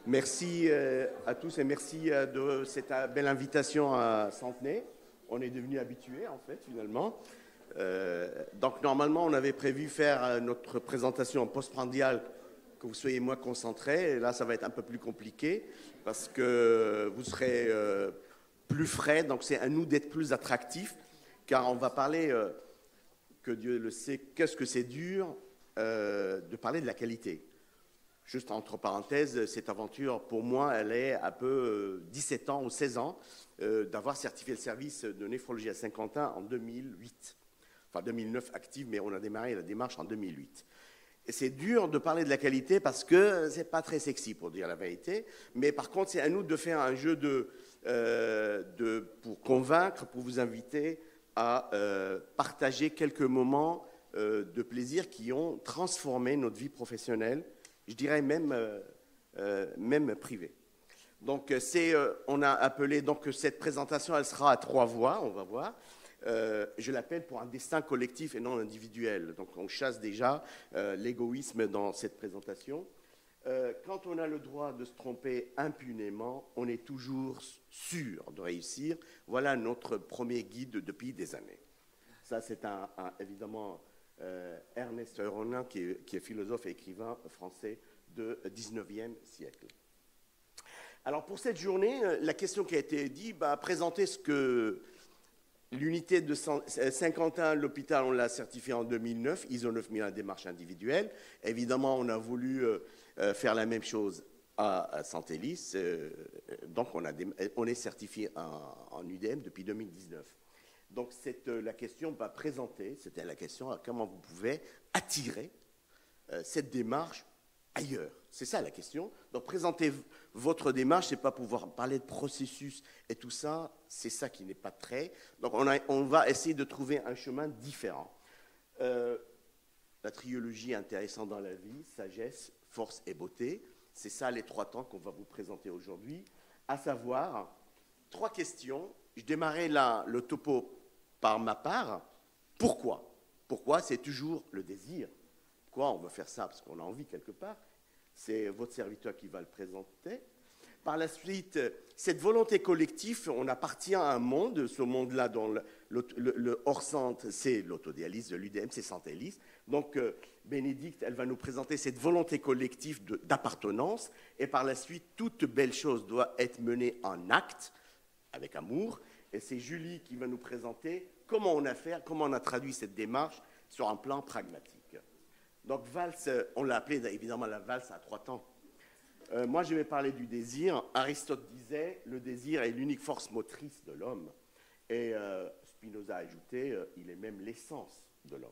Merci à tous et merci de cette belle invitation à Centenay. On est devenus habitués, en fait, finalement. Donc, normalement, on avait prévu faire notre présentation en postprandial, que vous soyez moins concentrés. Et là, ça va être un peu plus compliqué parce que vous serez plus frais. Donc, c'est à nous d'être plus attractifs, car on va parler, que Dieu le sait, qu'est-ce que c'est dur de parler de la qualité. Juste entre parenthèses, cette aventure, pour moi, elle est un peu 17 ans ou 16 ans d'avoir certifié le service de néphrologie à Saint-Quentin en 2008. Enfin, 2009 active, mais on a démarré la démarche en 2008. Et c'est dur de parler de la qualité parce que c'est pas très sexy, pour dire la vérité. Mais par contre, c'est à nous de faire un jeu pour convaincre, pour vous inviter à partager quelques moments de plaisir qui ont transformé notre vie professionnelle, je dirais même privée. Donc, on a appelé donc cette présentation, elle sera à 3 voix, on va voir. Je l'appelle pour un destin collectif et non individuel. Donc, on chasse déjà l'égoïsme dans cette présentation. Quand on a le droit de se tromper impunément, on est toujours sûr de réussir. Voilà notre premier guide depuis des années. Ça, c'est évidemment Ernest Renan, qui est philosophe et écrivain français du 19e siècle. Alors, pour cette journée, la question qui a été dite, présenter ce que l'unité de Saint-Quentin, l'hôpital, on l'a certifié en 2009, ISO 9001 démarche individuelle. Évidemment, on a voulu faire la même chose à Santélis. Donc, on est certifié en UDM depuis 2019. Donc, la question présenter, c'était la question comment vous pouvez attirer cette démarche ailleurs. C'est ça la question. Donc, présenter votre démarche, c'est pas pouvoir parler de processus et tout ça, c'est ça qui n'est pas très. Donc, on va essayer de trouver un chemin différent. La trilogie intéressante dans la vie, sagesse, force et beauté, c'est ça les 3 temps qu'on va vous présenter aujourd'hui, à savoir 3 questions. Je démarrais le topo par ma part. Pourquoi ? Pourquoi ? C'est toujours le désir. Pourquoi on veut faire ça ? Parce qu'on a envie quelque part. C'est votre serviteur qui va le présenter. Par la suite, cette volonté collective, on appartient à un monde, ce monde-là dont le hors-centre, c'est l'autodialyse de l'UDM, c'est Santélis. Donc, Bénédicte, elle va nous présenter cette volonté collective d'appartenance. Et par la suite, toute belle chose doit être menée en acte, avec amour. Et c'est Julie qui va nous présenter comment on a traduit cette démarche sur un plan pragmatique. Donc, valse, on l'a appelée évidemment la valse à 3 temps. Moi, je vais parler du désir. Aristote disait le désir est l'unique force motrice de l'homme. Et Spinoza a ajouté il est même l'essence de l'homme.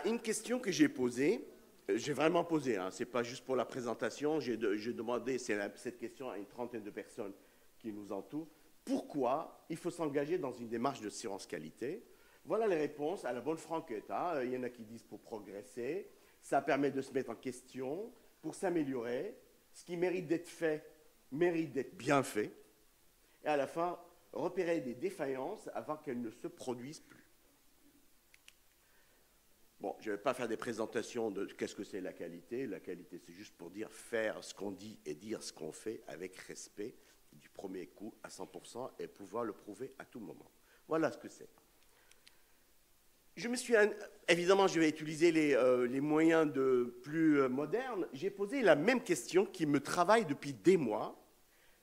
Une question que j'ai posée, j'ai vraiment posé, ce n'est pas juste pour la présentation, j'ai demandé cette question à une trentaine de personnes qui nous entourent. Pourquoi il faut s'engager dans une démarche de assurance qualité ? Voilà les réponses à la bonne franquette. Il y en a qui disent pour progresser, ça permet de se mettre en question, pour s'améliorer, ce qui mérite d'être fait, mérite d'être bien fait, et à la fin, repérer des défaillances avant qu'elles ne se produisent plus. Bon, je ne vais pas faire des présentations de qu'est-ce que c'est la qualité. La qualité, c'est juste pour faire ce qu'on dit et dire ce qu'on fait avec respect, du premier coup à 100% et pouvoir le prouver à tout moment. Voilà ce que c'est. Évidemment, je vais utiliser les moyens plus modernes. J'ai posé la même question qui me travaille depuis des mois.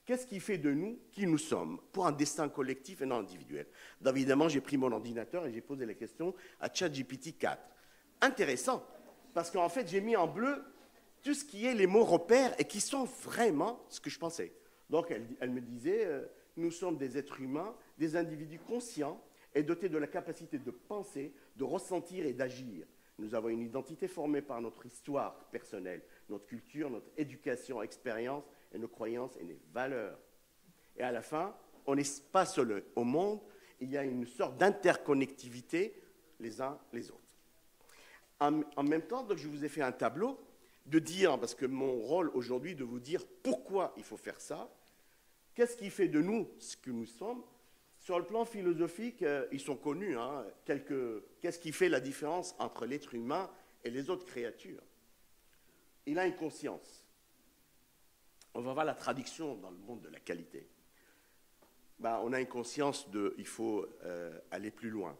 Qu'est-ce qui fait de nous qui nous sommes pour un destin collectif et non individuel ? Donc, évidemment, j'ai pris mon ordinateur et j'ai posé la question à ChatGPT 4. Intéressant, parce qu'en fait, j'ai mis en bleu tout ce qui est les mots repères et qui sont vraiment ce que je pensais. Donc, elle me disait, nous sommes des êtres humains, des individus conscients, est doté de la capacité de penser, de ressentir et d'agir. Nous avons une identité formée par notre histoire personnelle, notre culture, notre éducation, expérience et nos croyances et nos valeurs. Et à la fin, on n'est pas seul au monde, il y a une sorte d'interconnectivité les uns les autres. En même temps, donc, je vous ai fait un tableau de dire, parce que mon rôle aujourd'hui, de vous dire pourquoi il faut faire ça, qu'est-ce qui fait de nous ce que nous sommes. Sur le plan philosophique, ils sont connus. Qu'est-ce qui fait la différence entre l'être humain et les autres créatures ? Il a une conscience. on va voir la traduction dans le monde de la qualité. Ben, on a une conscience il faut aller plus loin.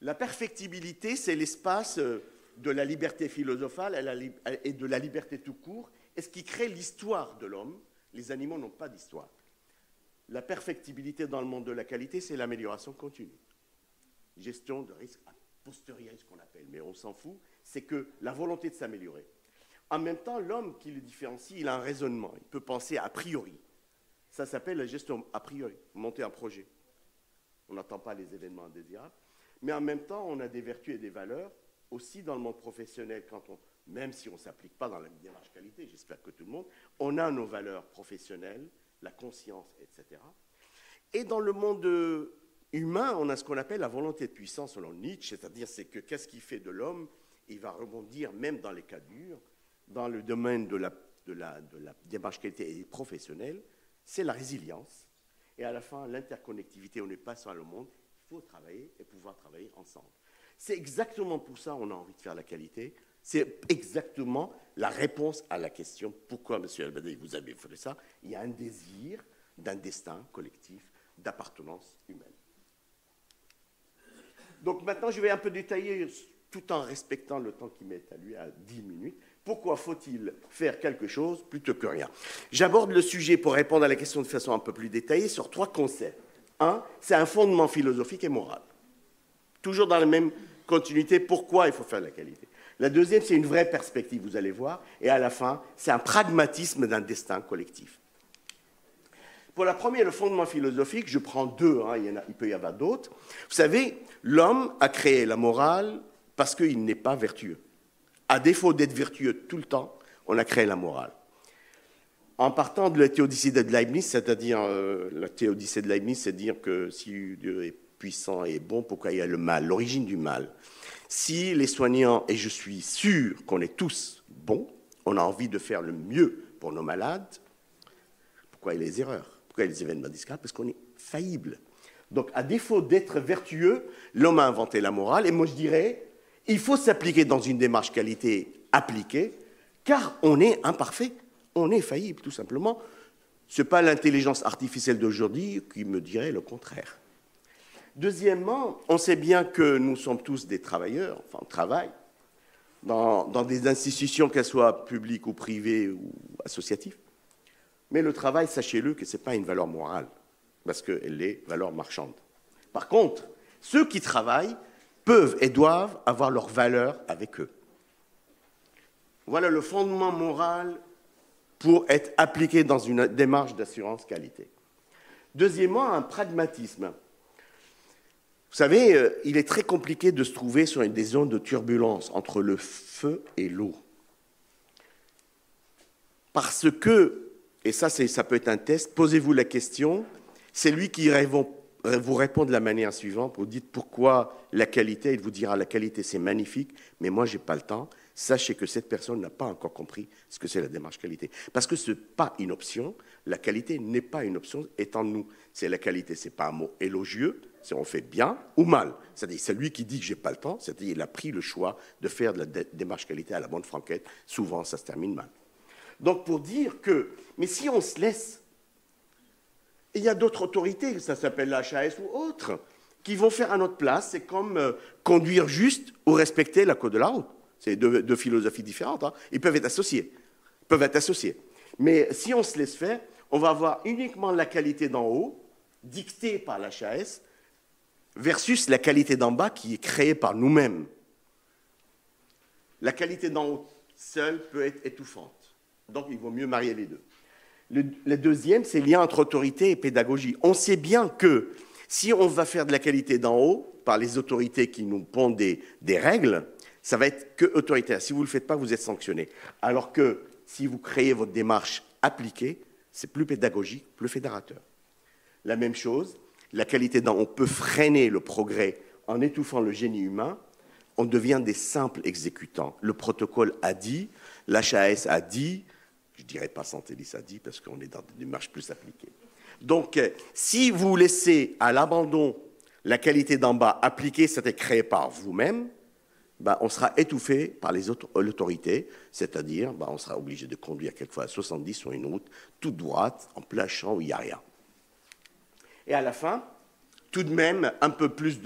La perfectibilité, c'est l'espace de la liberté philosophale et de la liberté tout court, et ce qui crée l'histoire de l'homme. Les animaux n'ont pas d'histoire. La perfectibilité dans le monde de la qualité, c'est l'amélioration continue. Gestion de risque a posteriori, ce qu'on appelle, mais on s'en fout, c'est que la volonté de s'améliorer. En même temps, l'homme qui le différencie, il a un raisonnement, il peut penser a priori. Ça s'appelle la gestion a priori, monter un projet. On n'attend pas les événements indésirables, mais en même temps, on a des vertus et des valeurs, aussi dans le monde professionnel, même si on ne s'applique pas dans la démarche qualité, j'espère que tout le monde, on a nos valeurs professionnelles, la conscience, etc. Et dans le monde humain, on a ce qu'on appelle la volonté de puissance selon Nietzsche, c'est-à-dire que qu'est-ce qui fait de l'homme, il va rebondir même dans les cas durs, dans le domaine de la démarche qualité et professionnelle, c'est la résilience. Et à la fin, l'interconnectivité, on n'est pas seul au monde, il faut travailler et pouvoir travailler ensemble. C'est exactement pour ça qu'on a envie de faire la qualité. C'est exactement la réponse à la question « Pourquoi, M. El-Badawi, vous avez fait ça ?» Il y a un désir d'un destin collectif, d'appartenance humaine. Donc maintenant, je vais un peu détailler, tout en respectant le temps qui m'est alloué à 10 minutes, pourquoi faut-il faire quelque chose plutôt que rien. J'aborde le sujet pour répondre à la question de façon un peu plus détaillée sur 3 concepts. Un, c'est un fondement philosophique et moral. Toujours dans la même continuité, pourquoi il faut faire la qualité. La deuxième, c'est une vraie perspective, vous allez voir. Et à la fin, c'est un pragmatisme d'un destin collectif. Pour la première, le fondement philosophique, je prends 2, il peut y avoir d'autres. Vous savez, l'homme a créé la morale parce qu'il n'est pas vertueux. À défaut d'être vertueux tout le temps, on a créé la morale. En partant de la théodicée de Leibniz, c'est-à-dire la théodicée de Leibniz, c'est dire que si Dieu est puissant et bon, pourquoi il y a le mal, l'origine du mal. Si les soignants, et je suis sûr qu'on est tous bons, on a envie de faire le mieux pour nos malades, pourquoi il y a les erreurs? Pourquoi il y a les événements discrets? Parce qu'on est faillible. Donc, à défaut d'être vertueux, l'homme a inventé la morale, et moi je dirais, il faut s'appliquer dans une démarche qualité appliquée, car on est imparfait, on est faillible, tout simplement. Ce n'est pas l'intelligence artificielle d'aujourd'hui qui me dirait le contraire. Deuxièmement, on sait bien que nous sommes tous des travailleurs, enfin on travaille, dans des institutions, qu'elles soient publiques ou privées ou associatives. Mais le travail, sachez-le que ce n'est pas une valeur morale, parce qu'elle est valeur marchande. Par contre, ceux qui travaillent peuvent et doivent avoir leur valeur avec eux. Voilà le fondement moral pour être appliqué dans une démarche d'assurance qualité. Deuxièmement, un pragmatisme. Vous savez, il est très compliqué de se trouver sur des zones de turbulence entre le feu et l'eau. Parce que, et ça peut être un test, posez-vous la question, c'est lui qui vous répond de la manière suivante, vous dites pourquoi la qualité, il vous dira la qualité c'est magnifique, mais moi je n'ai pas le temps. Sachez que cette personne n'a pas encore compris ce que c'est la démarche qualité. Parce que ce n'est pas une option, la qualité n'est pas une option, étant nous. C'est la qualité, ce n'est pas un mot élogieux, c'est on fait bien ou mal. C'est-à-dire, c'est lui qui dit que je n'ai pas le temps, c'est-à-dire il a pris le choix de faire de la démarche qualité à la bonne franquette. Souvent, ça se termine mal. Donc, pour dire que, mais si on se laisse, il y a d'autres autorités, ça s'appelle la HAS ou autres, qui vont faire à notre place, c'est comme conduire juste ou respecter la code de la route. C'est deux philosophies différentes. Ils peuvent être associés. Mais si on se laisse faire, on va avoir uniquement la qualité d'en haut, dictée par la HAS, versus la qualité d'en bas qui est créée par nous-mêmes. La qualité d'en haut seule peut être étouffante. Donc, il vaut mieux marier les deux. Le deuxième, c'est le lien entre autorité et pédagogie. On sait bien que si on va faire de la qualité d'en haut, par les autorités qui nous pondent des règles, ça va être que autoritaire. Si vous ne le faites pas, vous êtes sanctionné. Alors que si vous créez votre démarche appliquée, c'est plus pédagogique, plus fédérateur. La même chose, la qualité d'en haut peut freiner le progrès en étouffant le génie humain. On devient des simples exécutants. Le protocole a dit, l'HAS a dit, je ne dirais pas Santélis a dit, parce qu'on est dans des démarches plus appliquées. Donc, si vous laissez à l'abandon la qualité d'en bas appliquée, c'était créé par vous-même, ben, on sera étouffé par l'autorité, c'est-à-dire ben, on sera obligé de conduire quelquefois à 70 sur une route toute droite, en plein champ où il n'y a rien. Et à la fin, tout de même, un peu plus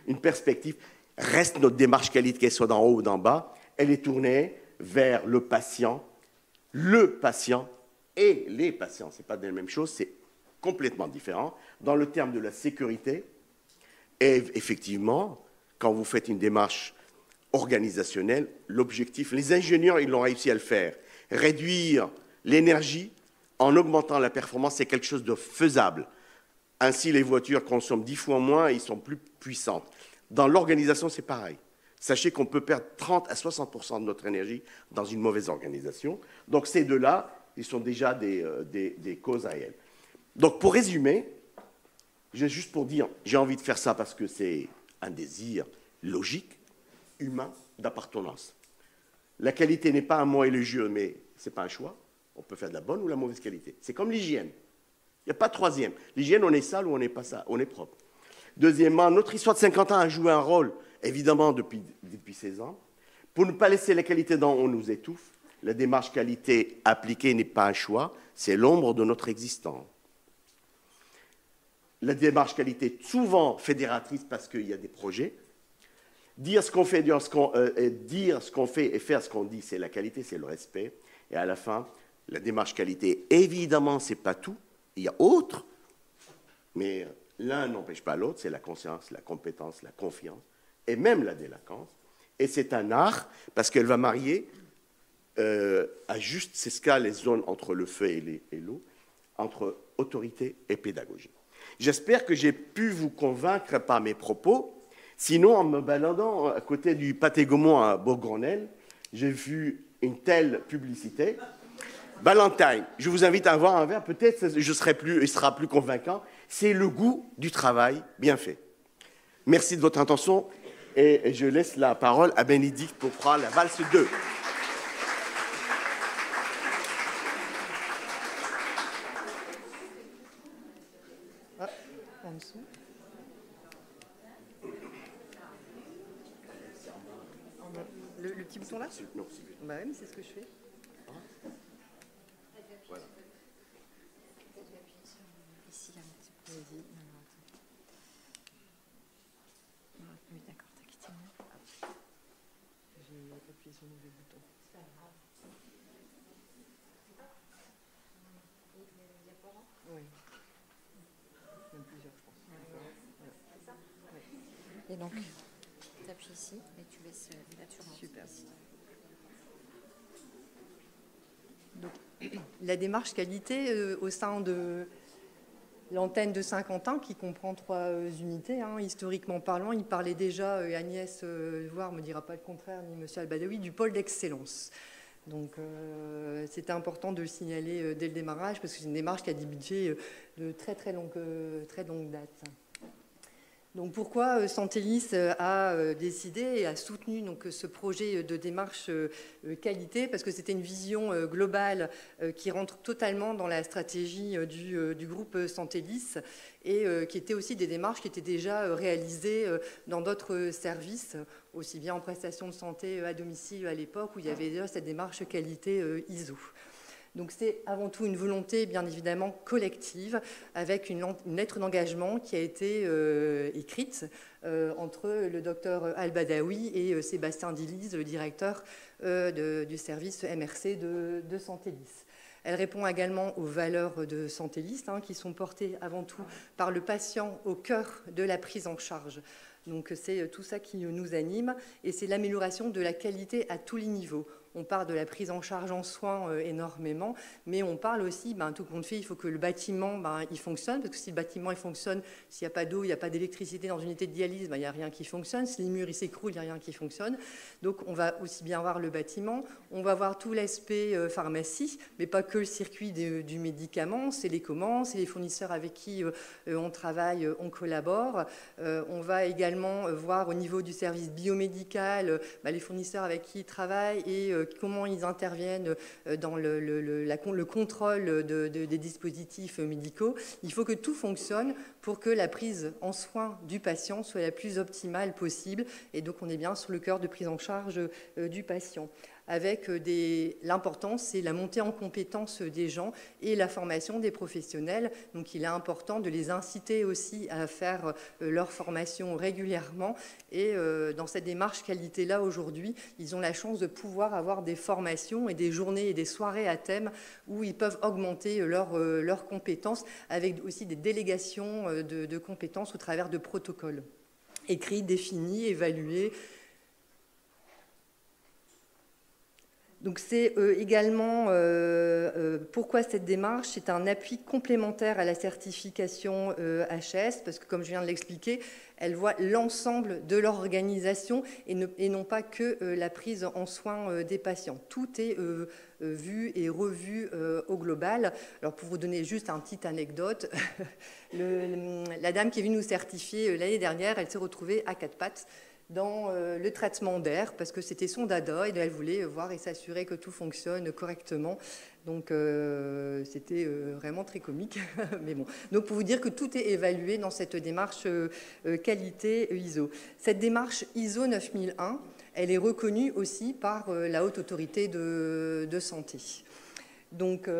une perspective, reste notre démarche qualité, qu'elle soit d'en haut ou d'en bas, elle est tournée vers le patient et les patients. Ce n'est pas la même chose, c'est complètement différent. Dans le terme de la sécurité, et effectivement, quand vous faites une démarche organisationnelle, l'objectif, les ingénieurs, ils l'ont réussi à le faire. Réduire l'énergie en augmentant la performance, c'est quelque chose de faisable. Ainsi, les voitures consomment 10 fois moins et ils sont plus puissantes. Dans l'organisation, c'est pareil. Sachez qu'on peut perdre 30 à 60% de notre énergie dans une mauvaise organisation. Donc ces deux-là, ils sont déjà des causes réelles. Donc pour résumer, juste pour dire, j'ai envie de faire ça parce que c'est un désir logique, humain, d'appartenance. La qualité n'est pas un mot élogieux, mais ce n'est pas un choix. On peut faire de la bonne ou de la mauvaise qualité. C'est comme l'hygiène. Il n'y a pas de troisième. L'hygiène, on est sale ou on n'est pas sale, on est propre. Deuxièmement, notre histoire de 50 ans a joué un rôle, évidemment, depuis 16 ans. Pour ne pas laisser la qualité dans on nous étouffe, la démarche qualité appliquée n'est pas un choix, c'est l'ombre de notre existence. La démarche qualité est souvent fédératrice parce qu'il y a des projets. Dire ce qu'on fait, dire ce qu'on fait et faire ce qu'on dit, c'est la qualité, c'est le respect. Et à la fin, la démarche qualité, évidemment, ce n'est pas tout. Il y a autre, mais l'un n'empêche pas l'autre, c'est la conscience, la compétence, la confiance, et même la délinquance. Et c'est un art, parce qu'elle va marier à juste ces scales, les zones entre le feu et l'eau, entre autorité et pédagogie. J'espère que j'ai pu vous convaincre par mes propos. Sinon, en me baladant à côté du Pâté Gaumont à Beaugrenelle, j'ai vu une telle publicité. Valentine, je vous invite à avoir un verre, peut-être il sera plus convaincant. C'est le goût du travail bien fait. Merci de votre attention et je laisse la parole à Bénédicte pour prendre la valse 2. Ah, en dessous. Le petit bouton là? Non, bah oui, mais c'est ce que je fais. Voilà. Ici, vas-y. Oui, d'accord, t'as quitté. J'ai appuyé sur le mauvais bouton. C'est pas grave. Oui. Même plusieurs, je pense. C'est ça? Oui. Et donc, tu appuies ici et tu laisses la tournante. Super. Donc, la démarche qualité au sein de l'antenne de Saint-Quentin, qui comprend 3 unités, hein, historiquement parlant, il parlait déjà, Agnès Voir ne me dira pas le contraire, ni M. Albadawi, du pôle d'excellence. Donc c'était important de le signaler dès le démarrage, parce que c'est une démarche qui a débuté de très longue date. Donc pourquoi Santélis a décidé et a soutenu donc, ce projet de démarche qualité? Parce que c'était une vision globale qui rentre totalement dans la stratégie du groupe Santélis et qui était aussi des démarches qui étaient déjà réalisées dans d'autres services, aussi bien en prestation de santé à domicile à l'époque où il y avait déjà cette démarche qualité ISO. Donc c'est avant tout une volonté bien évidemment collective avec une lettre d'engagement qui a été écrite entre le docteur Albadawi et Sébastien Dillise, le directeur du service MRC de Santélis. Elle répond également aux valeurs de Santélis qui sont portées avant tout par le patient au cœur de la prise en charge. Donc c'est tout ça qui nous anime et c'est l'amélioration de la qualité à tous les niveaux. On parle de la prise en charge en soins énormément, mais on parle aussi, tout compte fait, il faut que le bâtiment il fonctionne, parce que si le bâtiment il fonctionne, s'il n'y a pas d'eau, il n'y a pas d'électricité dans une unité de dialyse, il n'y a rien qui fonctionne. Si les murs s'écroulent, il n'y a rien qui fonctionne. Donc on va aussi bien voir le bâtiment, on va voir tout l'aspect pharmacie, mais pas que le circuit du médicament, c'est les commandes, c'est les fournisseurs avec qui on travaille, on collabore. On va également voir au niveau du service biomédical les fournisseurs avec qui ils travaillent et comment ils interviennent dans le contrôle des dispositifs médicaux. Il faut que tout fonctionne pour que la prise en soin du patient soit la plus optimale possible. Et donc, on est bien sur le cœur de prise en charge du patient. Avec l'importance, c'est la montée en compétence des gens et la formation des professionnels. Donc, il est important de les inciter aussi à faire leur formation régulièrement. Et dans cette démarche qualité-là, aujourd'hui, ils ont la chance de pouvoir avoir des formations et des journées et des soirées à thème où ils peuvent augmenter leurs compétences avec aussi des délégations de compétences au travers de protocoles écrits, définis, évalués. Donc c'est également pourquoi cette démarche, c'est un appui complémentaire à la certification HS, parce que comme je viens de l'expliquer, elle voit l'ensemble de l'organisation et non pas que la prise en soin des patients. Tout est vu et revu au global. Alors pour vous donner juste une petite anecdote, la dame qui est venue nous certifier l'année dernière, elle s'est retrouvée à quatre pattes dans le traitement d'air, parce que c'était son dada, et elle voulait voir et s'assurer que tout fonctionne correctement. Donc, c'était vraiment très comique. Mais bon. Donc, pour vous dire que tout est évalué dans cette démarche qualité ISO. Cette démarche ISO 9001, elle est reconnue aussi par la Haute Autorité de Santé. Donc,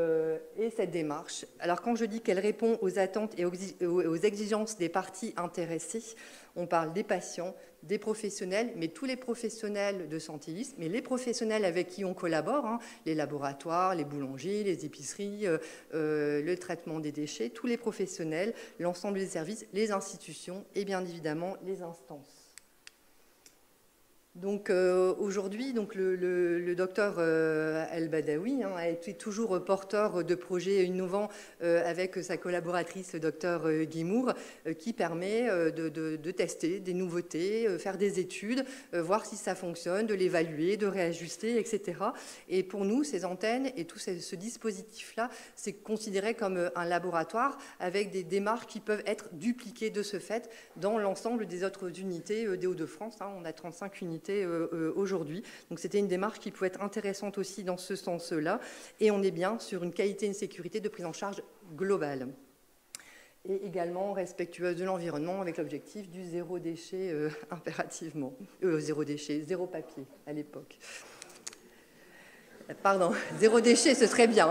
et cette démarche, alors quand je dis qu'elle répond aux attentes et aux exigences des parties intéressées, on parle des patients, des professionnels, mais tous les professionnels de santé, mais les professionnels avec qui on collabore, hein, les laboratoires, les boulangers, les épiceries, le traitement des déchets, tous les professionnels, l'ensemble des services, les institutions et bien évidemment les instances. Donc aujourd'hui, donc le docteur El-Badawi a été toujours porteur de projets innovants avec sa collaboratrice, le docteur Guimour, qui permet de tester des nouveautés, faire des études, voir si ça fonctionne, de l'évaluer, de réajuster, etc. Et pour nous, ces antennes et tout ce dispositif-là, c'est considéré comme un laboratoire avec des démarches qui peuvent être dupliquées de ce fait dans l'ensemble des autres unités des Hauts-de-France. On a 35 unités aujourd'hui. Donc c'était une démarche qui pouvait être intéressante aussi dans ce sens-là. Et on est bien sur une qualité et une sécurité de prise en charge globale. Et également respectueuse de l'environnement avec l'objectif du zéro déchet impérativement. Zéro déchet, zéro papier à l'époque. Pardon, zéro déchet, ce serait bien.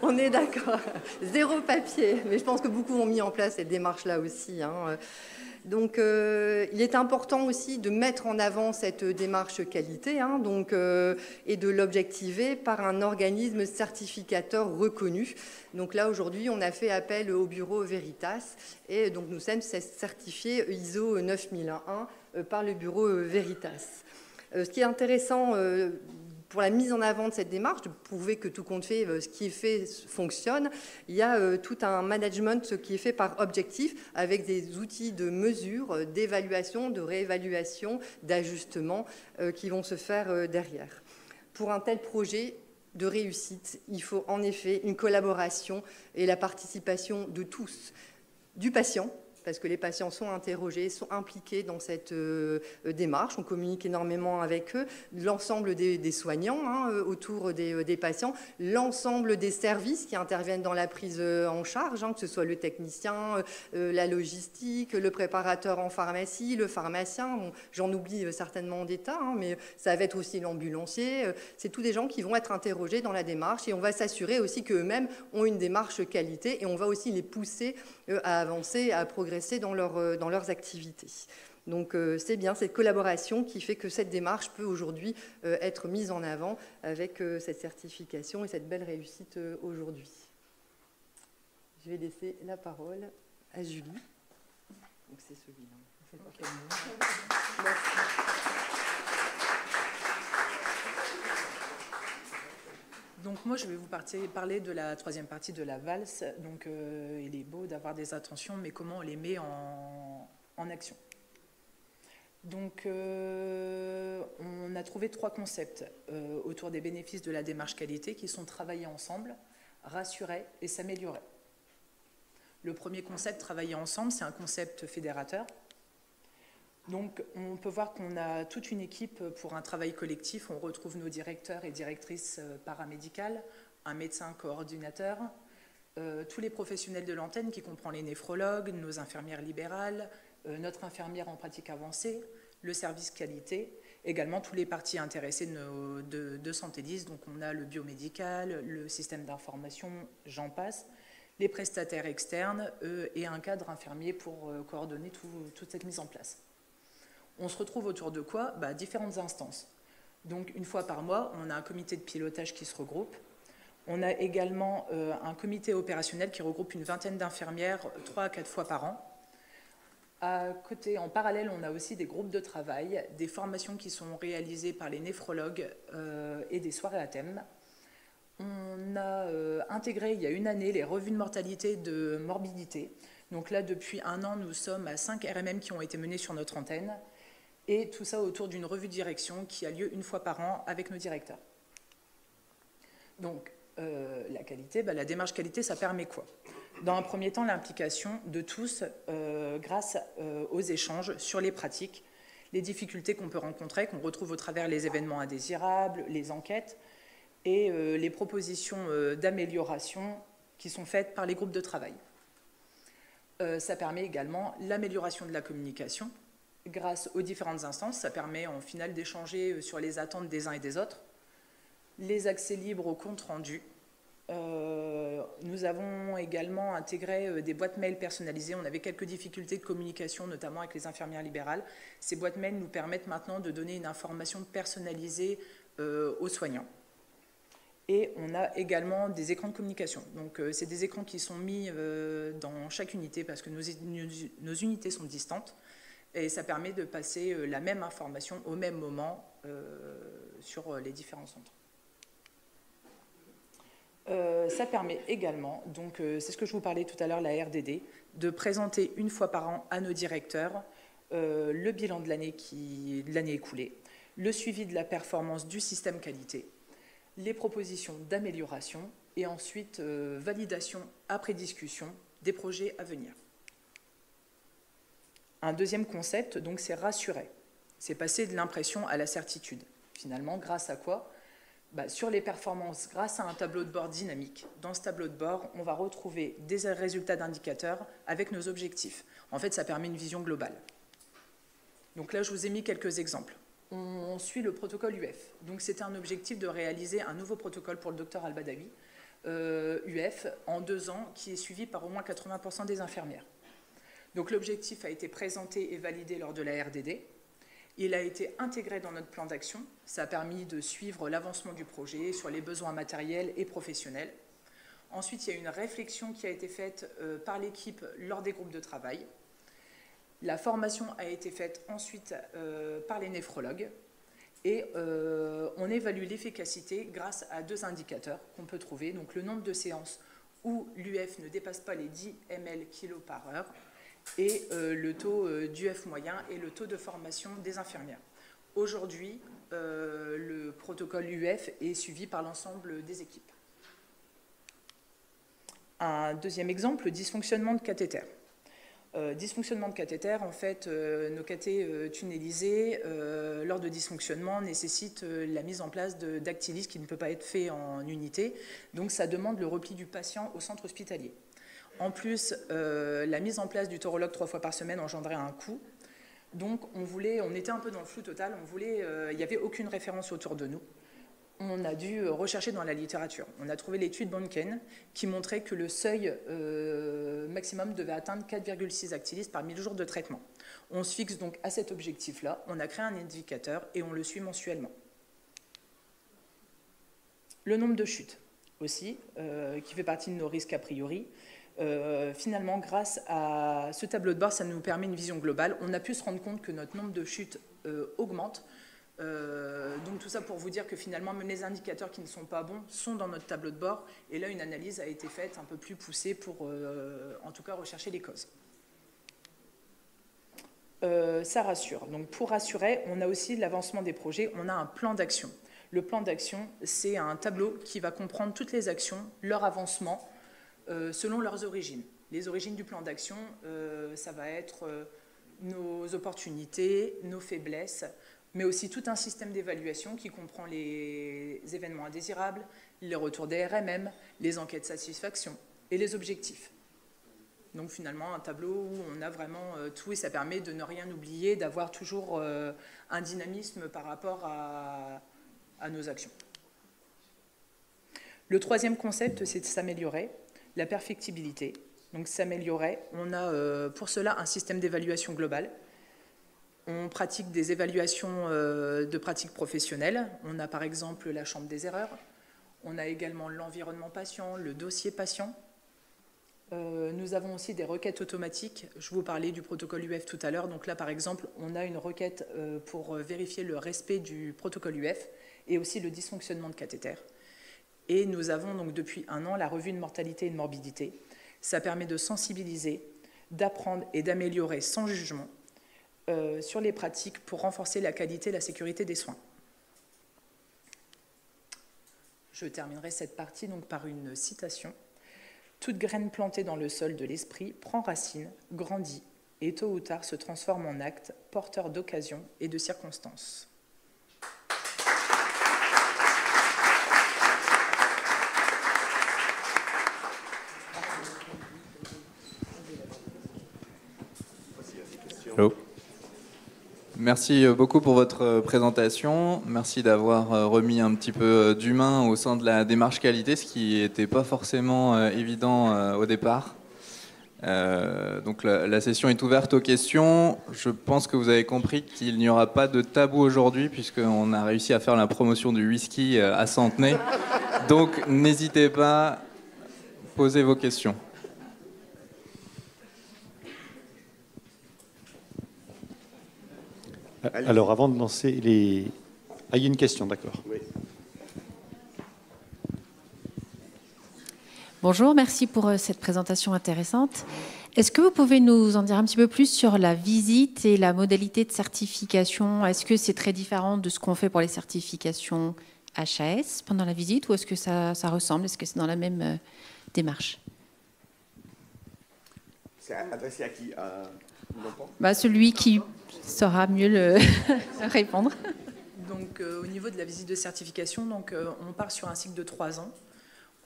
On est d'accord. Zéro papier. Mais je pense que beaucoup ont mis en place cette démarche-là aussi. Donc, il est important aussi de mettre en avant cette démarche qualité et de l'objectiver par un organisme certificateur reconnu. Donc là, aujourd'hui, on a fait appel au bureau Veritas et donc nous sommes certifiés ISO 9001 par le bureau Veritas. Ce qui est intéressant pour la mise en avant de cette démarche, de prouver que tout compte fait, ce qui est fait fonctionne, il y a tout un management qui est fait par objectif avec des outils de mesure, d'évaluation, de réévaluation, d'ajustement qui vont se faire derrière. Pour un tel projet de réussite, il faut en effet une collaboration et la participation de tous, du patient, parce que les patients sont interrogés, sont impliqués dans cette démarche. On communique énormément avec eux, l'ensemble des soignants autour des patients, l'ensemble des services qui interviennent dans la prise en charge, que ce soit le technicien, la logistique, le préparateur en pharmacie, le pharmacien. Bon, j'en oublie certainement des tas, mais ça va être aussi l'ambulancier. C'est tous des gens qui vont être interrogés dans la démarche et on va s'assurer aussi qu'eux-mêmes ont une démarche qualité et on va aussi les pousser à avancer, à progresser dans leurs activités. Donc c'est bien cette collaboration qui fait que cette démarche peut aujourd'hui être mise en avant avec cette certification et cette belle réussite aujourd'hui. Je vais laisser la parole à Julie. Donc c'est celui-là. Merci. Donc moi, je vais vous parler de la troisième partie de la valse. Donc il est beau d'avoir des intentions, mais comment on les met en action. Donc on a trouvé trois concepts autour des bénéfices de la démarche qualité qui sont travailler ensemble, rassurer et s'améliorer. Le premier concept, travailler ensemble, c'est un concept fédérateur. Donc, on peut voir qu'on a toute une équipe pour un travail collectif. On retrouve nos directeurs et directrices paramédicales, un médecin coordinateur, tous les professionnels de l'antenne qui comprend les néphrologues, nos infirmières libérales, notre infirmière en pratique avancée, le service qualité, également tous les parties intéressées de Santé 10. Donc, on a le biomédical, le système d'information, j'en passe, les prestataires externes et un cadre infirmier pour coordonner toute cette mise en place. On se retrouve autour de quoi? Différentes instances. Donc, une fois par mois, on a un comité de pilotage qui se regroupe. On a également un comité opérationnel qui regroupe une vingtaine d'infirmières 3 à 4 fois par an. À côté, en parallèle, on a aussi des groupes de travail, des formations qui sont réalisées par les néphrologues et des soirées à thème. On a intégré il y a une année les revues de mortalité de morbidité. Donc là, depuis un an, nous sommes à 5 RMM qui ont été menés sur notre antenne. Et tout ça autour d'une revue de direction qui a lieu une fois par an avec nos directeurs. Donc, la qualité, la démarche qualité, ça permet quoi? Dans un premier temps, l'implication de tous grâce aux échanges sur les pratiques, les difficultés qu'on peut rencontrer, qu'on retrouve au travers les événements indésirables, les enquêtes et les propositions d'amélioration qui sont faites par les groupes de travail. Ça permet également l'amélioration de la communication grâce aux différentes instances. Ça permet en final d'échanger sur les attentes des uns et des autres. Les accès libres au compte rendu. Nous avons également intégré des boîtes mail personnalisées. On avait quelques difficultés de communication, notamment avec les infirmières libérales. Ces boîtes mail nous permettent maintenant de donner une information personnalisée aux soignants. Et on a également des écrans de communication. Donc, c'est des écrans qui sont mis dans chaque unité parce que nos unités sont distantes. Et ça permet de passer la même information au même moment sur les différents centres. Ça permet également, donc c'est ce que je vous parlais tout à l'heure, la RDD, de présenter une fois par an à nos directeurs le bilan de l'année écoulée, le suivi de la performance du système qualité, les propositions d'amélioration et ensuite validation après discussion des projets à venir. Un deuxième concept, donc, c'est rassurer. C'est passer de l'impression à la certitude. Finalement, grâce à quoi? Sur les performances, grâce à un tableau de bord dynamique. Dans ce tableau de bord, on va retrouver des résultats d'indicateurs avec nos objectifs. En fait, ça permet une vision globale. Donc là, je vous ai mis quelques exemples. On suit le protocole UF. Donc, c'était un objectif de réaliser un nouveau protocole pour le docteur Al-Badawi, UF, en 2 ans, qui est suivi par au moins 80% des infirmières. Donc l'objectif a été présenté et validé lors de la RDD. Il a été intégré dans notre plan d'action. Ça a permis de suivre l'avancement du projet sur les besoins matériels et professionnels. Ensuite, il y a une réflexion qui a été faite par l'équipe lors des groupes de travail. La formation a été faite ensuite par les néphrologues. Et on évalue l'efficacité grâce à 2 indicateurs qu'on peut trouver. Donc le nombre de séances où l'UF ne dépasse pas les 10 ml kg par heure et le taux d'UF moyen et le taux de formation des infirmières. Aujourd'hui, le protocole UF est suivi par l'ensemble des équipes. Un deuxième exemple, le dysfonctionnement de cathéter. Dysfonctionnement de cathéter, en fait, nos cathés tunnelisés, lors de dysfonctionnement, nécessitent la mise en place de dactylis qui ne peut pas être fait en unité. Donc, ça demande le repli du patient au centre hospitalier. En plus, la mise en place du taurologue 3 fois par semaine engendrait un coût. Donc, on était un peu dans le flou total. Il n'y avait aucune référence autour de nous. On a dû rechercher dans la littérature. On a trouvé l'étude Bonken qui montrait que le seuil maximum devait atteindre 4,6 dactylis par 1000 jours de traitement. On se fixe donc à cet objectif-là. On a créé un indicateur et on le suit mensuellement. Le nombre de chutes aussi, qui fait partie de nos risques a priori. Finalement, grâce à ce tableau de bord, ça nous permet une vision globale. On a pu se rendre compte que notre nombre de chutes augmente. Donc tout ça pour vous dire que finalement, même les indicateurs qui ne sont pas bons sont dans notre tableau de bord. Et là, une analyse a été faite un peu plus poussée pour, en tout cas, rechercher les causes. Ça rassure. Donc pour rassurer, on a aussi l'avancement des projets. On a un plan d'action. Le plan d'action, c'est un tableau qui va comprendre toutes les actions, leur avancement, selon leurs origines. Les origines du plan d'action, ça va être nos opportunités, nos faiblesses, mais aussi tout un système d'évaluation qui comprend les événements indésirables, les retours des RMM, les enquêtes de satisfaction et les objectifs. Donc finalement, un tableau où on a vraiment tout et ça permet de ne rien oublier, d'avoir toujours un dynamisme par rapport à nos actions. Le troisième concept, c'est de s'améliorer, la perfectibilité. Donc s'améliorer, on a pour cela un système d'évaluation globale. On pratique des évaluations de pratiques professionnelles. On a par exemple la chambre des erreurs. On a également l'environnement patient, le dossier patient. Nous avons aussi des requêtes automatiques. Je vous parlais du protocole UF tout à l'heure. Donc là, par exemple, on a une requête pour vérifier le respect du protocole UF et aussi le dysfonctionnement de cathéter. Et nous avons donc depuis 1 an la revue de mortalité et de morbidité. Ça permet de sensibiliser, d'apprendre et d'améliorer sans jugement sur les pratiques pour renforcer la qualité et la sécurité des soins. Je terminerai cette partie donc par une citation. « Toute graine plantée dans le sol de l'esprit prend racine, grandit et tôt ou tard se transforme en acte, porteur d'occasions et de circonstances. » Hello. Merci beaucoup pour votre présentation. Merci d'avoir remis un petit peu d'humain au sein de la démarche qualité, ce qui n'était pas forcément évident au départ. Donc la session est ouverte aux questions. Je pense que vous avez compris qu'il n'y aura pas de tabou aujourd'hui puisqu'on a réussi à faire la promotion du whisky à Centenay. Donc n'hésitez pas, posez vos questions. Alors, avant de lancer les... Ah, il y a une question, d'accord. Oui. Bonjour, merci pour cette présentation intéressante. Est-ce que vous pouvez nous en dire un petit peu plus sur la visite et la modalité de certification? Est-ce que c'est très différent de ce qu'on fait pour les certifications HAS pendant la visite ou est-ce que ça ressemble? Est-ce que c'est dans la même démarche? C'est adressé à qui? Celui qui saura mieux répondre. Donc, au niveau de la visite de certification, donc, on part sur un cycle de 3 ans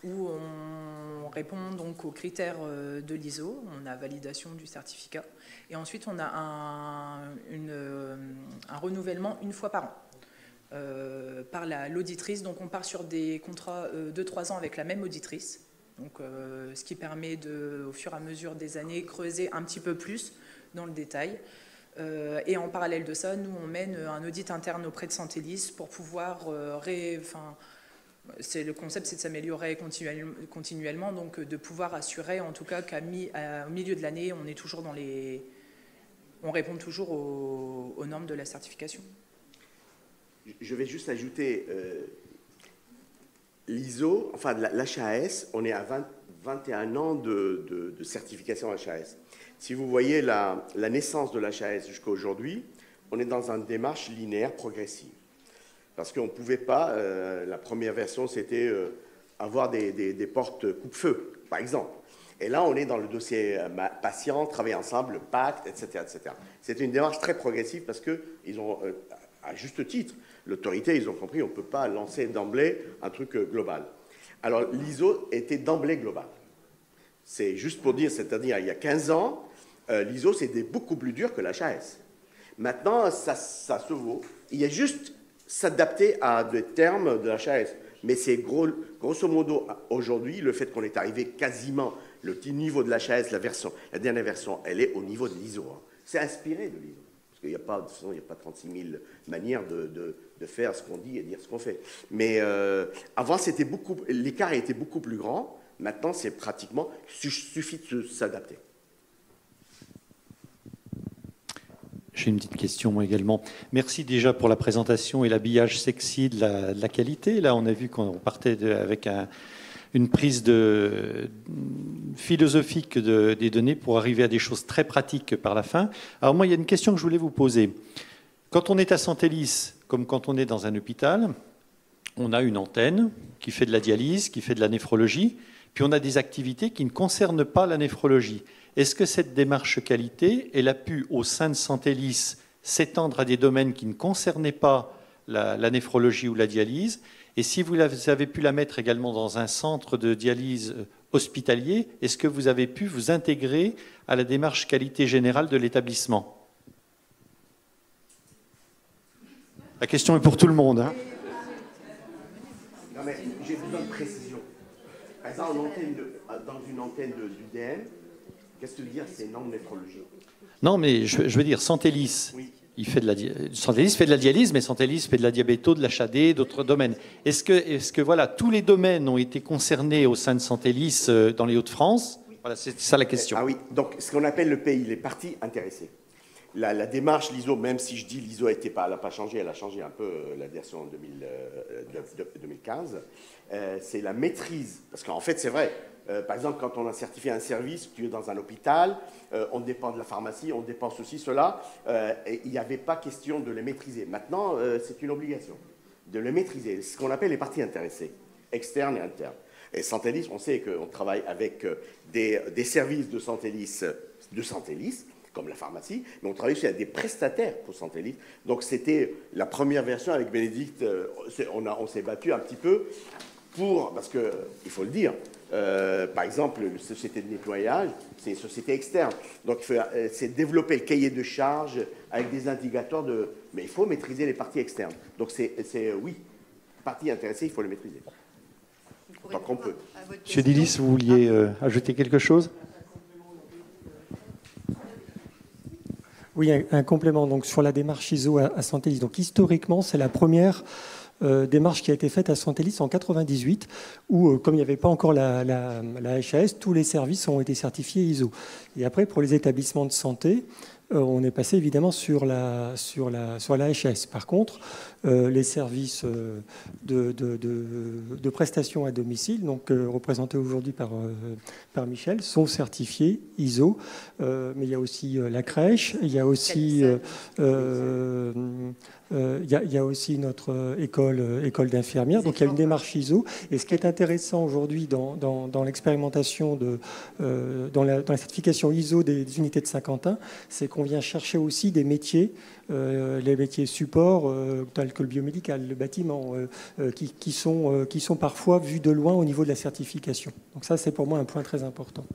où on répond donc aux critères de l'ISO, on a validation du certificat, et ensuite on a un renouvellement 1 fois par an par l'auditrice. Donc on part sur des contrats de 3 ans avec la même auditrice, donc, ce qui permet de, au fur et à mesure des années, creuser un petit peu plus dans le détail. Et en parallèle de ça, nous, on mène un audit interne auprès de Centellis pour pouvoir... le concept, c'est de s'améliorer continuellement, donc de pouvoir assurer, en tout cas, qu'au milieu de l'année, on est toujours dans les... On répond toujours aux normes de la certification. Je vais juste ajouter l'ISO, enfin l'HAS, on est à 21 ans de certification HAS. Si vous voyez la naissance de l'HAS jusqu'à aujourd'hui, on est dans une démarche linéaire progressive. Parce qu'on ne pouvait pas, la première version, c'était avoir des portes coupe-feu, par exemple. Et là, on est dans le dossier patient, travailler ensemble, le pacte, etc. etc. C'était une démarche très progressive parce qu'ils ont, à juste titre, l'autorité, ils ont compris, on ne peut pas lancer d'emblée un truc global. Alors, l'ISO était d'emblée global. C'est juste pour dire, c'est-à-dire, il y a 15 ans, l'ISO, c'était beaucoup plus dur que l'HAS. Maintenant, ça se vaut. Il y a juste s'adapter à des termes de l'HAS. Mais c'est grosso modo, aujourd'hui, le fait qu'on est arrivé quasiment, le petit niveau de l'HAS, la dernière version, elle est au niveau de l'ISO. Hein. C'est inspiré de l'ISO. Parce qu'il n'y a pas, de toute façon, il n'y a pas 36 000 manières de faire ce qu'on dit et dire ce qu'on fait. Mais avant, l'écart était beaucoup plus grand. Maintenant, c'est pratiquement, suffit de s'adapter. J'ai une petite question, moi également. Merci déjà pour la présentation et l'habillage sexy de la qualité. Là, on a vu qu'on partait avec une prise philosophique des données pour arriver à des choses très pratiques par la fin. Alors moi, il y a une question que je voulais vous poser. Quand on est à Centellis, comme quand on est dans un hôpital, on a une antenne qui fait de la dialyse, qui fait de la néphrologie, puis on a des activités qui ne concernent pas la néphrologie. Est-ce que cette démarche qualité, elle a pu, au sein de Santélis, s'étendre à des domaines qui ne concernaient pas la néphrologie ou la dialyse? Et si vous avez pu la mettre également dans un centre de dialyse hospitalier, est-ce que vous avez pu vous intégrer à la démarche qualité générale de l'établissement? La question est pour tout le monde. Hein. Non, mais j'ai besoin de précision. Par exemple, dans une antenne d'UDM, qu'est-ce que tu veux dire, c'est non-néphrologie? Non, mais je veux dire, Santélis, oui. Santélis fait de la dialyse, mais Santélis fait de la diabéto, de l'HAD, d'autres domaines. Est-ce que voilà, tous les domaines ont été concernés au sein de Santélis dans les Hauts-de-France? Voilà, c'est ça la question. Ah oui, donc ce qu'on appelle le pays, les parties intéressées. La démarche, l'ISO, même si je dis l'ISO n'a pas changé, elle a changé un peu la version en 2015, c'est la maîtrise. Parce qu'en fait, c'est vrai. Par exemple, quand on a certifié un service, tu es dans un hôpital, on dépend de la pharmacie, on dépend ceci, cela, et il n'y avait pas question de les maîtriser. Maintenant, c'est une obligation de les maîtriser. C'est ce qu'on appelle les parties intéressées, externes et internes. Et Santélis, on sait qu'on travaille avec des services de Santélis, comme la pharmacie, mais on travaille aussi avec des prestataires pour Santélis. Donc c'était la première version avec Bénédicte, on s'est battu un petit peu parce qu'il faut le dire, par exemple, la société de nettoyage, c'est une société externe. Donc, c'est développer le cahier de charges avec des indicateurs mais il faut maîtriser les parties externes. Donc, oui, parties intéressées, il faut les maîtriser. Tant qu'on peut. Monsieur Dilis, vous vouliez ajouter quelque chose? Oui, un complément donc, sur la démarche ISO à Santélis. Donc, historiquement, c'est la première démarche qui a été faite à Santélis en 98, où, comme il n'y avait pas encore la HAS, tous les services ont été certifiés ISO. Et après, pour les établissements de santé, on est passé évidemment sur la HAS. Par contre, les services de prestations à domicile, donc représentés aujourd'hui par Michel, sont certifiés ISO. Mais il y a aussi la crèche, il y a aussi notre école d'infirmières. Donc il y a une démarche ISO. Et ce qui est intéressant aujourd'hui dans l'expérimentation dans la certification ISO des unités de Saint-Quentin, c'est qu'on vient chercher aussi des métiers, les métiers support, tels que le biomédical, le bâtiment, qui sont parfois vus de loin au niveau de la certification. Donc ça, c'est pour moi un point très important.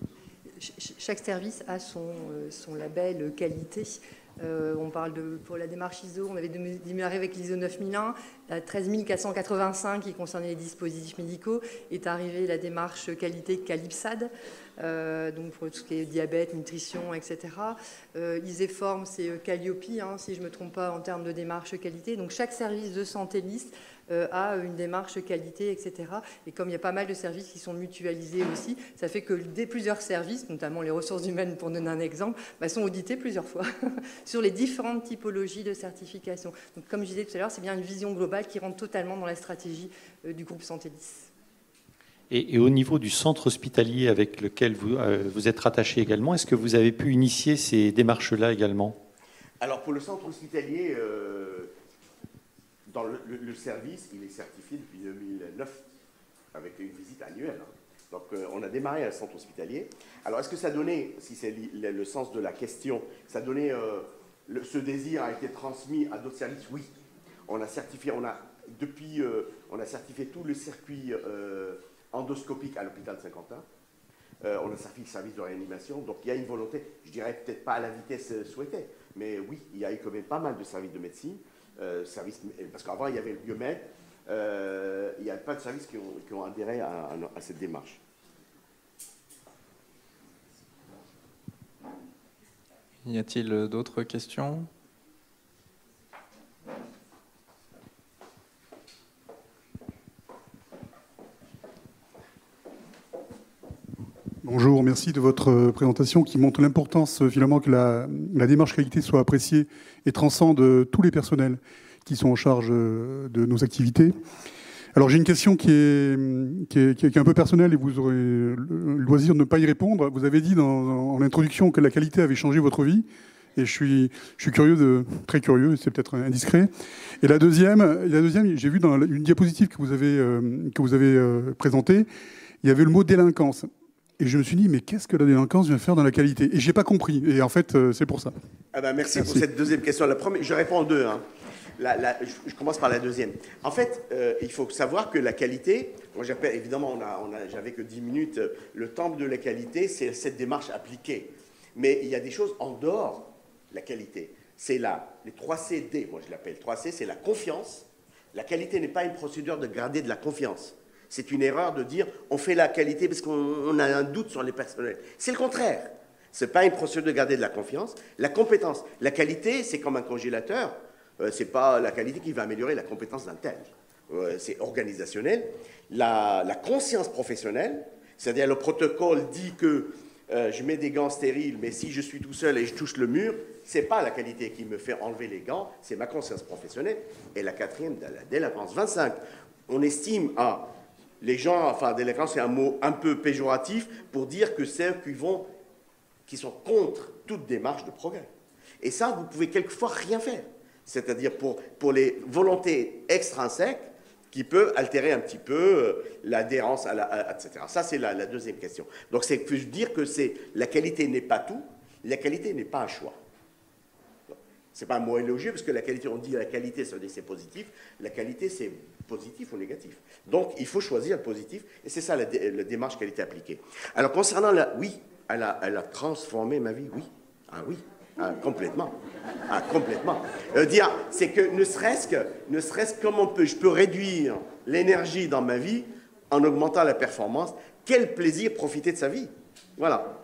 Chaque service a son label qualité. On parle pour la démarche ISO, on avait démarré avec l'ISO 9001, la 13485 qui concernait les dispositifs médicaux, est arrivée la démarche qualité CALIPSAD, donc pour tout ce qui est diabète, nutrition, etc. Iséform, c'est Calliope, si je ne me trompe pas, en termes de démarche qualité. Donc chaque service de Santélis a une démarche qualité, etc. Et comme il y a pas mal de services qui sont mutualisés aussi, ça fait que plusieurs services, notamment les ressources humaines pour donner un exemple, sont audités plusieurs fois sur les différentes typologies de certification. Donc comme je disais tout à l'heure, c'est bien une vision globale qui rentre totalement dans la stratégie du groupe Santélis. Et au niveau du centre hospitalier avec lequel vous êtes rattaché également, est-ce que vous avez pu initier ces démarches-là également? Alors pour le centre hospitalier, dans le service, il est certifié depuis 2009, avec une visite annuelle. Donc on a démarré à le centre hospitalier. Alors est-ce que ça donnait, si c'est le sens de la question, ça donnait, ce désir a été transmis à d'autres services? Oui. On a certifié, on a certifié tout le circuit endoscopique à l'hôpital de Saint-Quentin. On a certifié le service de réanimation. Donc il y a une volonté, je dirais peut-être pas à la vitesse souhaitée, mais oui, il y a eu quand même pas mal de services de médecine. Parce qu'avant, il y avait le biomètre, il n'y a pas de services qui ont adhéré à cette démarche. Y a-t-il d'autres questions? Bonjour, merci de votre présentation qui montre l'importance finalement que la démarche qualité soit appréciée et transcende tous les personnels qui sont en charge de nos activités. Alors j'ai une question qui est un peu personnelle et vous aurez le loisir de ne pas y répondre. Vous avez dit en introduction que la qualité avait changé votre vie et je suis curieux, très curieux, c'est peut-être indiscret. Et la deuxième, j'ai vu dans une diapositive que vous avez présentée, il y avait le mot délinquance. Et je me suis dit, mais qu'est-ce que la délinquance vient faire dans la qualité? Et j'ai pas compris. Et en fait, c'est pour ça. Ah ben merci pour cette deuxième question. La première, je réponds en deux. Hein. Je commence par la deuxième. En fait, il faut savoir que la qualité, moi j'appelle, évidemment, j'avais que 10 minutes, le temple de la qualité, c'est cette démarche appliquée. Mais il y a des choses en dehors de la qualité. C'est les 3CD, moi je l'appelle 3C, c'est la confiance. La qualité n'est pas une procédure de garder de la confiance. C'est une erreur de dire on fait la qualité parce qu'on a un doute sur les personnels. C'est le contraire. Ce n'est pas une procédure de garder de la confiance. La compétence. La qualité, c'est comme un congélateur. Ce n'est pas la qualité qui va améliorer la compétence d'un tel. C'est organisationnel. La conscience professionnelle, c'est-à-dire le protocole dit que je mets des gants stériles, mais si je suis tout seul et je touche le mur, ce n'est pas la qualité qui me fait enlever les gants, c'est ma conscience professionnelle. Et la quatrième, la délinquance. 25, on estime à... Les gens, enfin, délinquance, c'est un mot un peu péjoratif pour dire que c'est eux qui sont contre toute démarche de progrès. Et ça, vous pouvez quelquefois rien faire. C'est-à-dire pour les volontés extrinsèques qui peuvent altérer un petit peu l'adhérence etc. Ça, c'est la deuxième question. Donc, c'est dire que la qualité n'est pas tout, la qualité n'est pas un choix. Ce n'est pas un mot élogieux, parce que la qualité, on dit la qualité, c'est positif. La qualité, c'est positif ou négatif. Donc, il faut choisir le positif, et c'est ça la démarche qualité appliquée. Alors, concernant oui, elle a transformé ma vie, oui. Ah oui, complètement. Ah, complètement. Dire, c'est que ne serait-ce comment je peux réduire l'énergie dans ma vie en augmentant la performance. Quel plaisir profiter de sa vie. Voilà.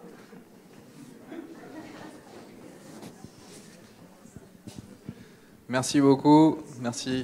Merci beaucoup. Merci.